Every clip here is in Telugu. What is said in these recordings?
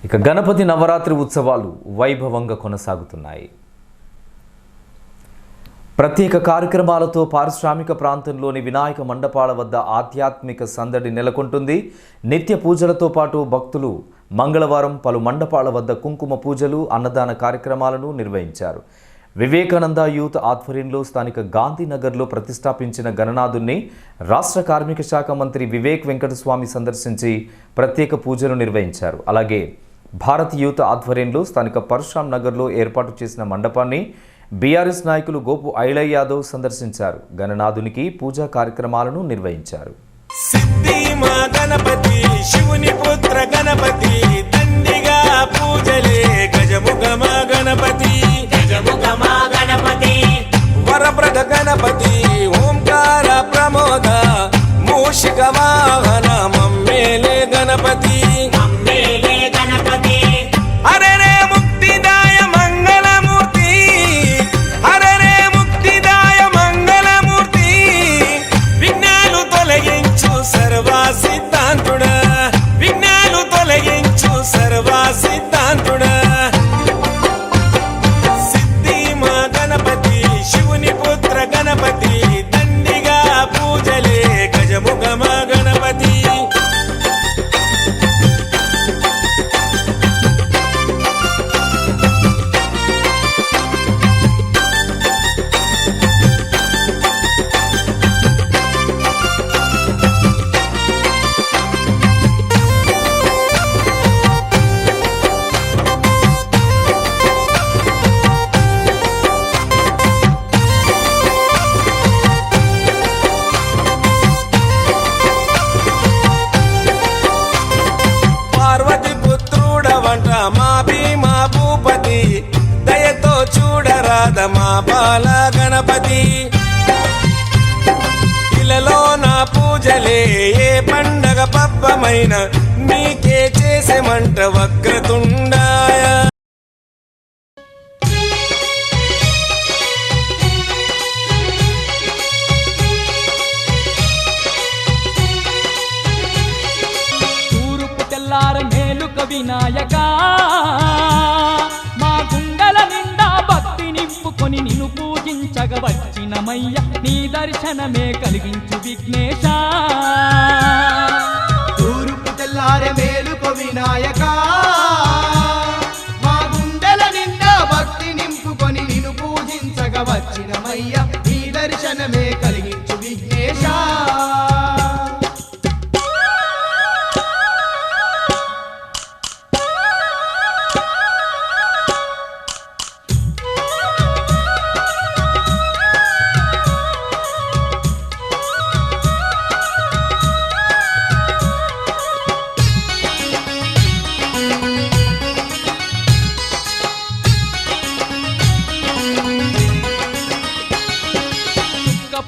ఇక గణపతి నవరాత్రి ఉత్సవాలు వైభవంగా కొనసాగుతున్నాయి. ప్రత్యేక కార్యక్రమాలతో పారిశ్రామిక ప్రాంతంలోని వినాయక మండపాల వద్ద ఆధ్యాత్మిక సందడి నెలకొంటుంది. నిత్య పూజలతో పాటు భక్తులు మంగళవారం పలు మండపాల వద్ద కుంకుమ పూజలు, అన్నదాన కార్యక్రమాలను నిర్వహించారు. వివేకానంద యూత్ ఆధ్వర్యంలో స్థానిక గాంధీనగర్లో ప్రతిష్టాపించిన గణనాథుని రాష్ట్ర కార్మిక శాఖ మంత్రి వివేక్ వెంకటస్వామి సందర్శించి ప్రత్యేక పూజలు నిర్వహించారు. అలాగే భారత్ యూత్ ఆధ్వర్యంలో స్థానిక పరశురామ్ నగర్లో ఏర్పాటు చేసిన మండపాన్ని బీఆర్ఎస్ నాయకులు గోపు ఐలయ్య యాదవ్ సందర్శించారు. గణనాథునికి పూజా కార్యక్రమాలను నిర్వహించారు. శివుని పుత్ర గణపతి తండ్రిగా పూజలే గజముఖమ గణపతి వరప్రద గణపతి ఓంకార ప్రమోద మూషిక వాహన మమ్మేలే గణపతి హరే రే ముక్తిదాయ మంగళమూర్తి హరే రే ముక్తిదాయ మంగళమూర్తి విఘ్నాలు తొలగించు సర్వ సిద్ధాంతుడా విఘ్నాలు తొలగించు సర్వ సిద్ధాంతుడా సిద్ధి మా గణపతి శివుని పుత్ర గణపతి తండ్రిగా పూజలే గజముఖమ గణపతి మా భీమా భూపతి దయతో చూడరాద మా బాల గణపతి ఇలలో నా పూజలే ఏ పండగ పబ్బమైన నీకే చేసేమంట వక్రతుండాయ వినాయక మా గుండెల నిండా భక్తి నింపుకొని నిన్ను పూజించగ వచ్చినమయ్య నీ దర్శనమే కలిగించు విఘ్నేశ తూర్పు తెల్లారె మేలుకో వినాయక మా గుండెల నిండా భక్తి నింపుకొని నిన్ను పూజించగ వచ్చినమయ్య నీ దర్శనమే కలిగించు విఘ్నేశ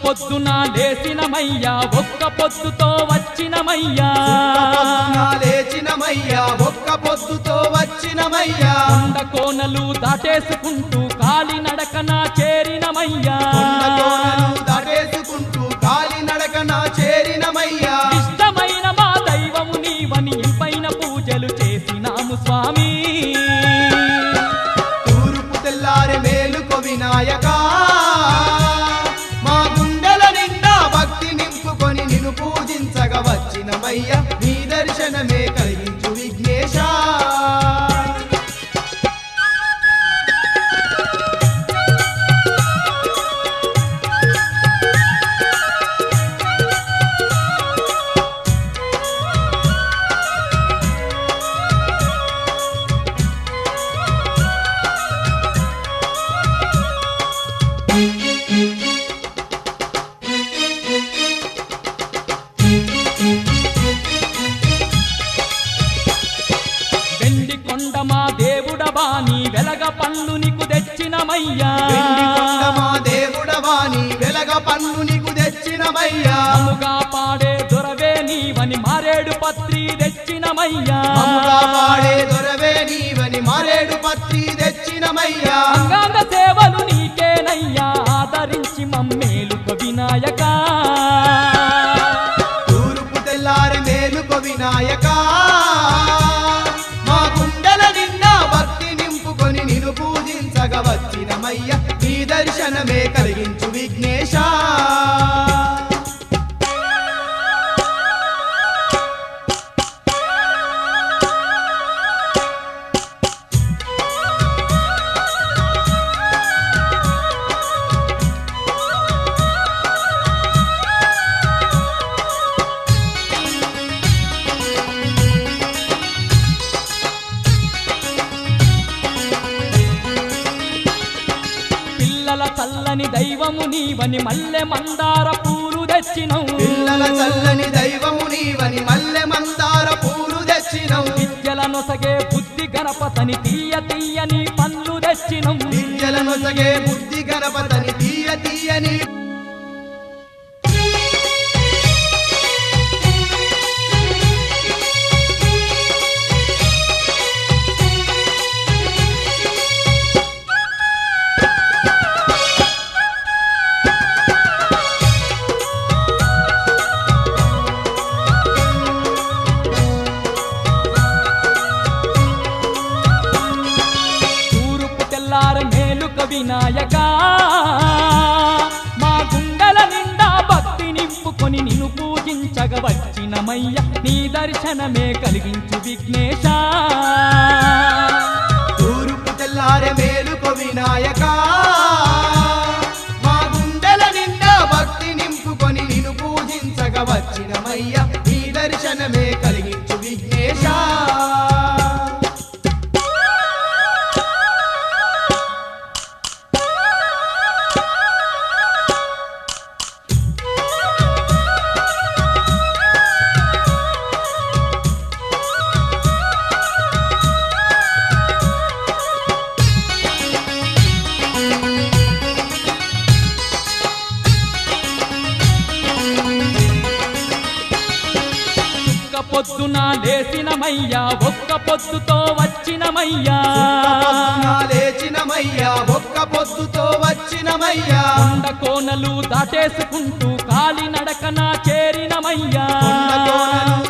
పొద్దున లేచినమయ్యా ఒక్క పొద్దుతో వచ్చినమయ్యా ఒక్క పొద్దుతో వచ్చినమయ్యా కొండ కోనలు దాటేసుకుంటూ కాలి నడకన చేరినమయ్యా ఇష్టమైన మా దైవము నీవని ఇంపైన పూజలు చేసినాము స్వామి తూర్పు తెల్లారె మేలుకో వినాయక పూజించగ వచ్చినమయ్య నీ దర్శనమే కలిగించు విఘ్నేశ పన్ను నీకు తెచ్చినమయ్యా మా దేవుడవాని వెలగ పన్ను నీకు తెచ్చినమయ్యా అముగా పాడే దొరవే నీవని మారేడు పత్రి తెచ్చినమయ్యా పాడే దొరవే నీవని మారేడు పత్రి తెచ్చినమయ్యా అంగాంగ సేవలు నీకేనయ్యా ఆదరించి మమ్మేలుకో వినాయక తూర్పు తెల్లారి మేలుకో వినాయక మా గుండె చల్లని దైవము నీవని మల్లె మందార పూలు తెచ్చినవు పిల్లల చల్లని దైవము నీవని మల్లె మందార పూలు తెచ్చినవు విద్యల నొసగే బుద్ధి గణపతని తీయ తీయని పళ్ళు తెచ్చినవు విద్యల నొసగే బుద్ధి గణపతని తీయ తీయని వినాయక మా గుండెల నిండా భక్తి నింపుకొని నిన్ను పూజించగ వచ్చినమయ్య నీ దర్శనమే కలిగించు విఘ్నేశ తూర్పు తెల్లారె మేలుకో వినాయక మా గుండెల నిండా భక్తి నింపుకొని నిన్ను పూజించగ వచ్చినమయ్య నీ దర్శనమే కలిగించు విఘ్నేశ పొద్దున లేచినమయ్యా ఒక్క పొద్దుతో వచ్చినమయ్యా లేచినమయ్యా ఒక్క పొద్దుతో వచ్చినమయ్యా కొండ కోనలు దాటేసుకుంటూ కాలి నడకన చేరినమయ్యా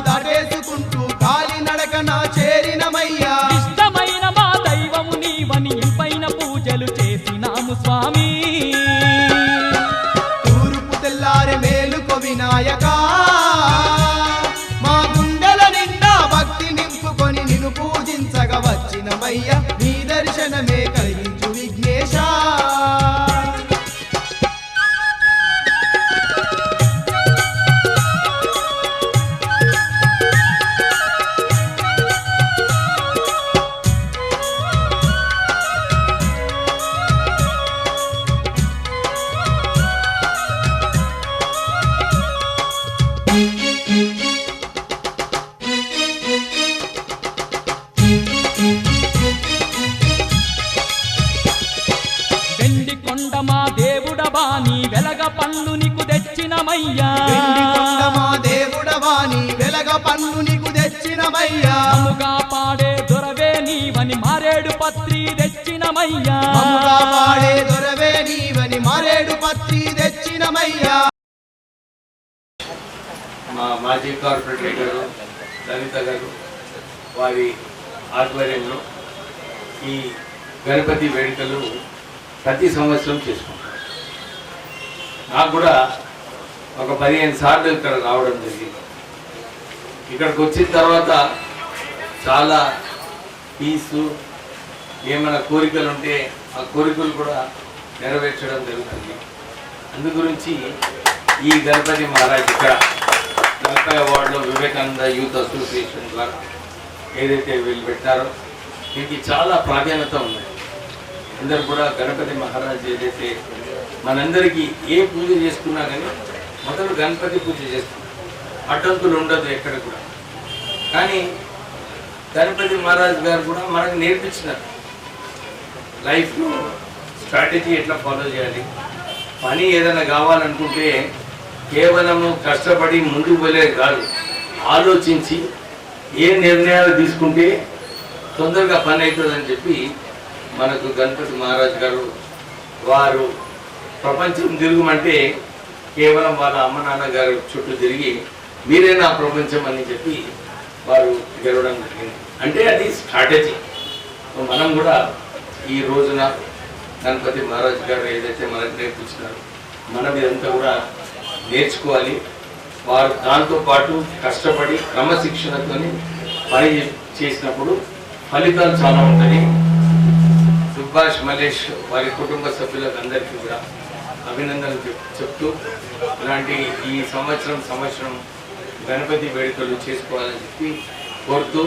దాటేసుకుంటూ కాలి నడకన చేరినమయ్యా ఇష్టమైన మా దైవము నీవని ఇంపైన పూజలు చేసినాము స్వామి తూర్పు తెల్లారె మేలుకో వినాయక మా గుండెల నిండా భక్తి నింపుకొని నిన్ను పూజించగ వచ్చినమయ్య నీ దర్శనమే కలిగించు విఘ్నేశ వెండి కొండ మా దేవుడవా నీ వెలగ పన్ను నీకు తెచ్చినమయ్యా మా దేవుడవా నీ వెలగ పన్ను నీకు తెచ్చినమయ్యా మమ్ముగా పాడే దొరవే నీవని మారేడు పత్రి తెచ్చినమయ్యా మమ్ముగా పాడే దొరవే నీవని మారేడు పత్రి తెచ్చినమయ్యా మా మాజీ కార్పొరేటర్ గారు లలిత గారు వారి ఆధ్వర్యంలో ఈ గణపతి వేడుకలు ప్రతి సంవత్సరం చేసుకుంటారు. నాకు కూడా ఒక 15 సార్లు ఇక్కడ రావడం జరిగింది. ఇక్కడికి వచ్చిన తర్వాత చాలా పీసు ఏమైనా కోరికలు ఉంటే ఆ కోరికలు కూడా నెరవేర్చడం జరుగుతుంది. అందు గురించి ఈ గణపతి మహారాజ్ ఇక్కడ 40వ వార్డులో వివేకానంద యూత్ అసోసియేషన్ ద్వారా ఏదైతే వీళ్ళు పెట్టారో దీనికి చాలా ప్రాధాన్యత ఉంది. అందరు కూడా గణపతి మహారాజ్ ఏదైతే మనందరికీ ఏ పూజ చేసుకున్నా కానీ మొదలు గణపతి పూజ చేస్తున్నాం, అడ్డంకులు ఉండదు ఎక్కడ కూడా. కానీ గణపతి మహారాజ్ గారు కూడా మనకు నేర్పించినారు లైఫ్లో స్ట్రాటజీ ఎట్లా ఫాలో చేయాలి. పని ఏదైనా కావాలనుకుంటే కేవలము కష్టపడి ముందుకు వెళ్ళేది కాదు, ఆలోచించి ఏ నిర్ణయాలు తీసుకుంటే తొందరగా పని అవుతుందని చెప్పి మనకు గణపతి మహారాజ్ గారు వారు ప్రపంచం తిరుగుమంటే కేవలం వాళ్ళ అమ్మ నాన్న గారు చుట్టూ తిరిగి మీరే నా ప్రపంచం అని చెప్పి వారు గెలవడం జరిగింది. అంటే అది స్ట్రాటజీ. మనం కూడా ఈ రోజున గణపతి మహారాజ్ గారు ఏదైతే మనకు నేర్పించినారో మనం ఇదంతా కూడా నేర్చుకోవాలి. వారు దాంతోపాటు కష్టపడి క్రమశిక్షణతో పని చేసినప్పుడు ఫలితాలు చాలా ఉంటాయి. సుభాష్ మలేష్ వారి కుటుంబ సభ్యులకు అందరికీ కూడా అభినందనలు చెప్తూ ఇలాంటి ఈ సంవత్సరం గణపతి వేడుకలు చేసుకోవాలని చెప్పి కోరుతూ